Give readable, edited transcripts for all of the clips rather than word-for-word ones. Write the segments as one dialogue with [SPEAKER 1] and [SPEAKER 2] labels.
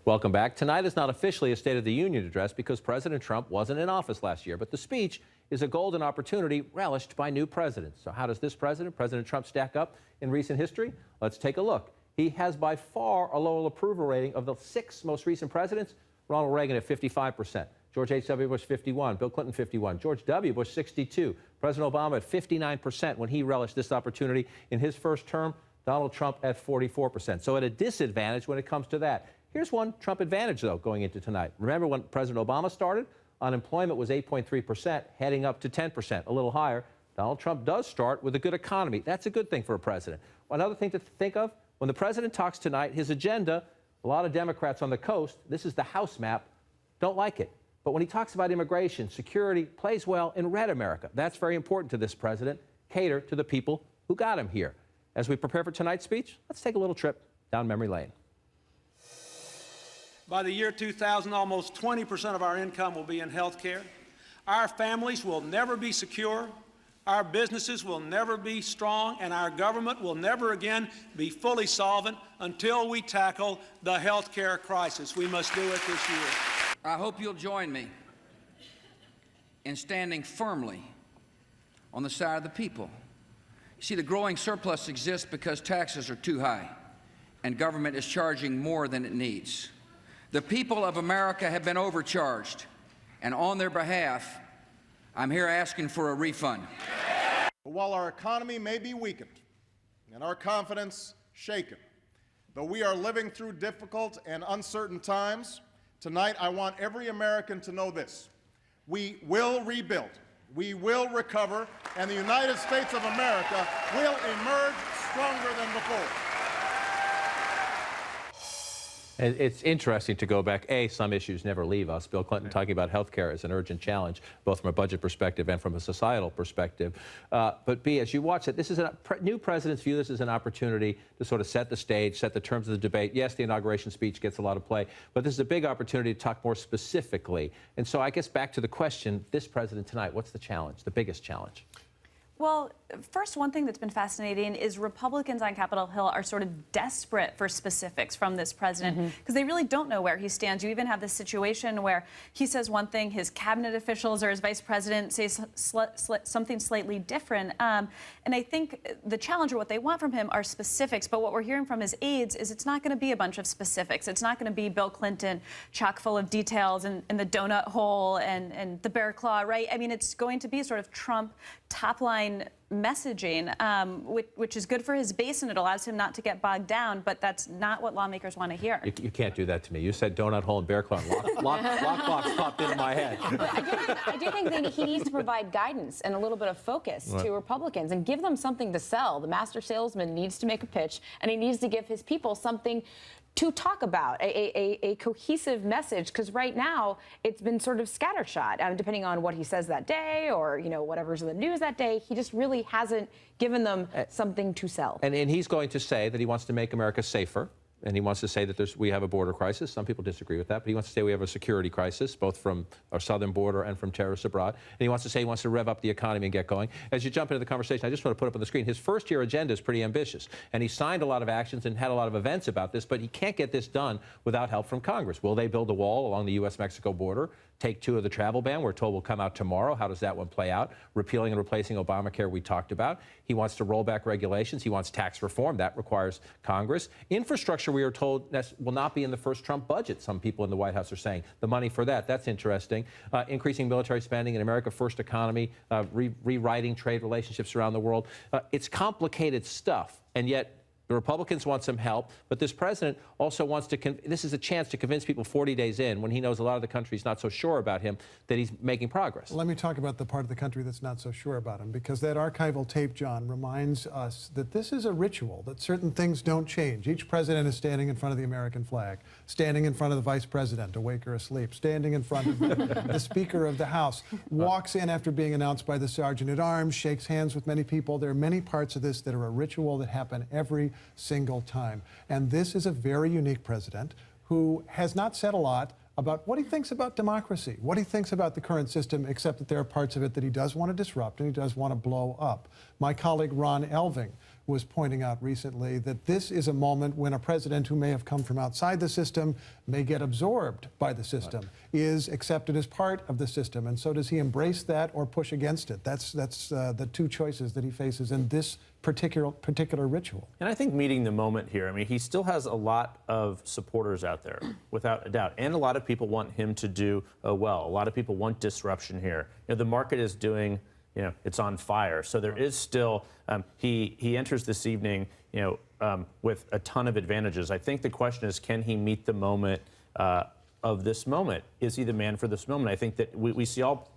[SPEAKER 1] Welcome back. Tonight is not officially a State of the Union address because President Trump wasn't in office last year, but the speech is a golden opportunity relished by new presidents. So how does this President Trump, stack up in recent history? Let's take a look. He has by far a lower approval rating of the 6 most recent presidents. Ronald Reagan at 55%, George H.W. Bush 51%, Bill Clinton 51%, George W. Bush 62%, President Obama at 59% when he relished this opportunity in his first term, Donald Trump at 44%. So at a disadvantage when it comes to that. Here's one Trump advantage, though, going into tonight. Remember when President Obama started? Unemployment was 8.3%, heading up to 10%, a little higher. Donald Trump does start with a good economy. That's a good thing for a president. Another thing to think of, when the president talks tonight, his agenda, a lot of Democrats on the coast, this is the House map, don't like it. But when he talks about immigration, security, plays well in red America. That's very important to this president. Cater to the people who got him here. As we prepare for tonight's speech, let's take a little trip down memory lane.
[SPEAKER 2] By the year 2000, almost 20% of our income will be in health care. Our families will never be secure, our businesses will never be strong, and our government will never again be fully solvent until we tackle the health care crisis. We must do it this year.
[SPEAKER 3] I hope you'll join me in standing firmly on the side of the people. You see, the growing surplus exists because taxes are too high and government is charging more than it needs. The people of America have been overcharged, and on their behalf, I'm here asking for a refund.
[SPEAKER 4] But while our economy may be weakened and our confidence shaken, though we are living through difficult and uncertain times, tonight I want every American to know this: we will rebuild, we will recover, and the United States of America will emerge stronger than before.
[SPEAKER 1] It's interesting to go back. Some issues never leave us. Bill Clinton talking about health care as an urgent challenge, both from a budget perspective and from a societal perspective. But B, as you watch it, this is new presidents view this as an opportunity to sort of set the stage, set the terms of the debate. Yes, the inauguration speech gets a lot of play, but this is a big opportunity to talk more specifically. And so I guess back to the question, this president tonight, what's the challenge, the biggest challenge?
[SPEAKER 5] Well, first, one thing that's been fascinating is Republicans on Capitol Hill are sort of desperate for specifics from this president because they really don't know where he stands. You even have this situation where he says one thing, his cabinet officials or his vice president says something slightly different. And I think the challenge or what they want from him are specifics. But what we're hearing from his aides is it's not going to be a bunch of specifics. It's not going to be Bill Clinton chock full of details and the donut hole and the bear claw, right? I mean, it's going to be sort of Trump top-line messaging, which is good for his base and it allows him not to get bogged down, but that's not what lawmakers want to hear.
[SPEAKER 1] You can't do that to me. You said donut hole and bear claw. Lockbox popped into my head.
[SPEAKER 6] I do think that he needs to provide guidance and a little bit of focus to Republicans and give them something to sell. The master salesman needs to make a pitch, and he needs to give his people something to talk about, a cohesive message, because right now it's been sort of scattershot, depending on what he says that day or, you know, whatever's in the news that day. He just really hasn't given them something to sell.
[SPEAKER 1] And he's going to say that he wants to make America safer. And he wants to say that we have a border crisis. Some people disagree with that, but he wants to say we have a security crisis, both from our southern border and from terrorists abroad. And he wants to say he wants to rev up the economy and get going. As you jump into the conversation, I just want to put up on the screen, his first-year agenda is pretty ambitious. And he signed a lot of actions and had a lot of events about this, but he can't get this done without help from Congress. Will they build a wall along the U.S.-Mexico border? Take 2 of the travel ban, we're told will come out tomorrow. How does that one play out? Repealing and replacing Obamacare, we talked about. He wants to roll back regulations. He wants tax reform. That requires Congress. Infrastructure, we are told, will not be in the first Trump budget. Some people in the White House are saying the money for that. That's interesting. Increasing military spending, an America First economy, rewriting trade relationships around the world. It's complicated stuff, and yet the Republicans want some help, but this president also wants to, this is a chance to convince people 40 days in, when he knows a lot of the country's not so sure about him, that he's making progress.
[SPEAKER 7] Let me talk about the part of the country that's not so sure about him, because that archival tape, John, reminds us that this is a ritual, that certain things don't change. Each president is standing in front of the American flag, standing in front of the vice president, awake or asleep, standing in front of the Speaker of the House, walks in after being announced by the Sergeant at Arms, shakes hands with many people. There are many parts of this that are a ritual that happen every single time. And this is a very unique president who has not said a lot about what he thinks about democracy, what he thinks about the current system, except that there are parts of it that he does want to disrupt and he does want to blow up. My colleague Ron Elving was pointing out recently that this is a moment when a president who may have come from outside the system, may get absorbed by the system, is accepted as part of the system. And so does he embrace that or push against it? That's the two choices that he faces in this particular ritual.
[SPEAKER 8] And I think meeting the moment here, I mean, he still has a lot of supporters out there, without a doubt. And a lot of people want him to do well. A lot of people want disruption here. You know, the market is doing, you know, it's on fire. So there is still, he enters this evening, you know, with a ton of advantages. I think the question is, can he meet the moment of this moment? Is he the man for this moment? I think that we see all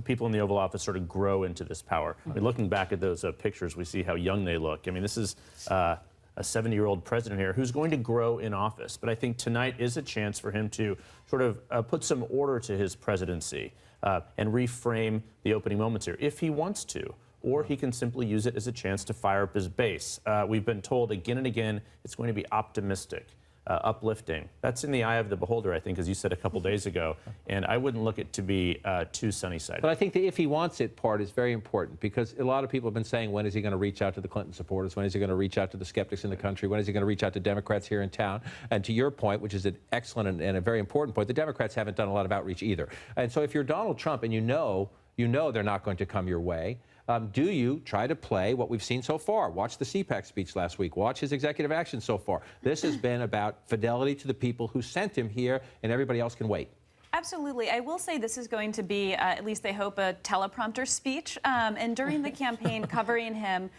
[SPEAKER 8] people in the Oval Office sort of grow into this power. I mean, looking back at those pictures, we see how young they look. I mean, this is a 70-year-old president here who's going to grow in office. But I think tonight is a chance for him to sort of put some order to his presidency and reframe the opening moments here, if he wants to. Or he can simply use it as a chance to fire up his base. We've been told again and again it's going to be optimistic. Uplifting. That's in the eye of the beholder, I think, as you said a couple days ago. And I wouldn't look it to be too sunny-sided.
[SPEAKER 1] But I think the if he wants it part is very important, because a lot of people have been saying, when is he going to reach out to the Clinton supporters? When is he going to reach out to the skeptics in the country? When is he going to reach out to Democrats here in town? And to your point, which is an excellent and a very important point, the Democrats haven't done a lot of outreach either. And so if you're Donald Trump and you know they're not going to come your way, do you try to play what we've seen so far? Watch the CPAC speech last week. Watch his executive action so far. This has been about fidelity to the people who sent him here, and everybody else can wait.
[SPEAKER 5] Absolutely. I will say this is going to be, at least they hope, a teleprompter speech. And during the campaign covering him,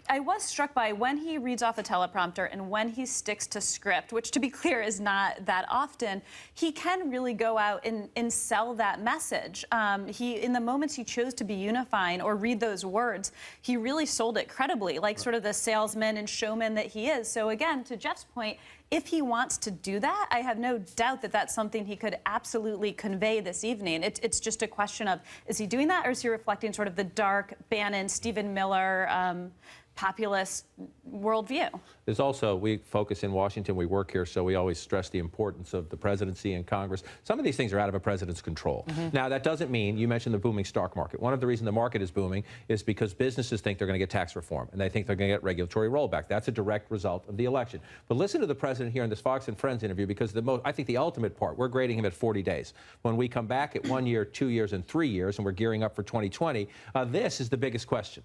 [SPEAKER 5] I was struck by when he reads off a teleprompter and when he sticks to script, which, to be clear, is not that often, he can really go out and sell that message. In the moments he chose to be unifying or read those words, he really sold it credibly, like sort of the salesman and showman that he is. So again, to Jeff's point, if he wants to do that, I have no doubt that that's something he could absolutely convey this evening. It's just a question of, is he doing that, or is he reflecting sort of the dark Bannon, Stephen Miller, populist worldview?
[SPEAKER 1] There's also, we focus in Washington, we work here, so we always stress the importance of the presidency and Congress. Some of these things are out of a president's control. Now, that doesn't mean, you mentioned the booming stock market. One of the reasons the market is booming is because businesses think they're going to get tax reform, and they think they're going to get regulatory rollback. That's a direct result of the election. But listen to the president here in this Fox and Friends interview, because I think the ultimate part, we're grading him at 40 days. When we come back at 1 year, 2 years, and 3 years, and we're gearing up for 2020, this is the biggest question.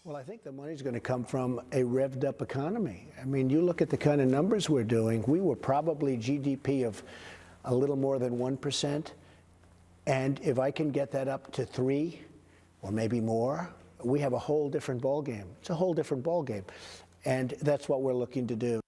[SPEAKER 9] Well, I think the money's going to come from a revved up economy. I mean, you look at the kind of numbers we're doing, we were probably GDP of a little more than 1%. And if I can get that up to 3 or maybe more, we have a whole different ballgame. It's a whole different ballgame. And that's what we're looking to do.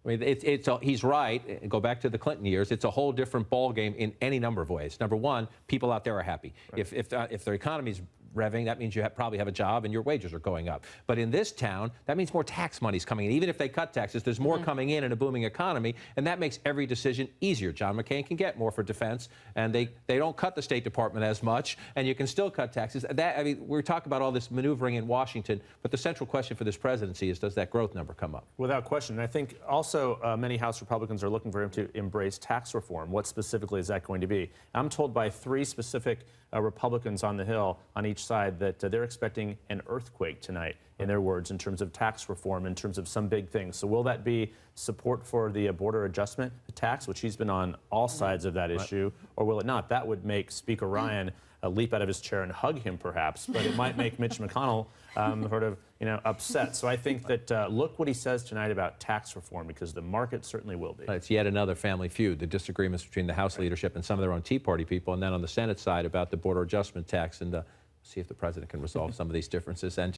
[SPEAKER 1] I mean, he's right. Go back to the Clinton years. It's a whole different ballgame in any number of ways. Number one, people out there are happy. Right. If their economy's revving, that means you probably have a job and your wages are going up. But in this town, that means more tax money's coming in. Even if they cut taxes, there's more coming in a booming economy, and that makes every decision easier. John McCain can get more for defense, and they don't cut the State Department as much, and you can still cut taxes. I mean, we're talking about all this maneuvering in Washington, but the central question for this presidency is, does that growth number come up?
[SPEAKER 8] Without question. And I think also many House Republicans are looking for him to embrace tax reform. What specifically is that going to be? I'm told by 3 specific Republicans on the Hill on each side that they're expecting an earthquake tonight, in their words, in terms of tax reform, in terms of some big things. So will that be support for the border adjustment tax, which he's been on all sides of that issue, or will it not? That would make Speaker Ryan leap out of his chair and hug him, perhaps, but it might make Mitch McConnell sort of, upset. So I think that look what he says tonight about tax reform, because the market certainly will be.
[SPEAKER 1] It's yet another family feud, the disagreements between the House leadership and some of their own Tea Party people, and then on the Senate side about the border adjustment tax, and see if the president can resolve some of these differences. And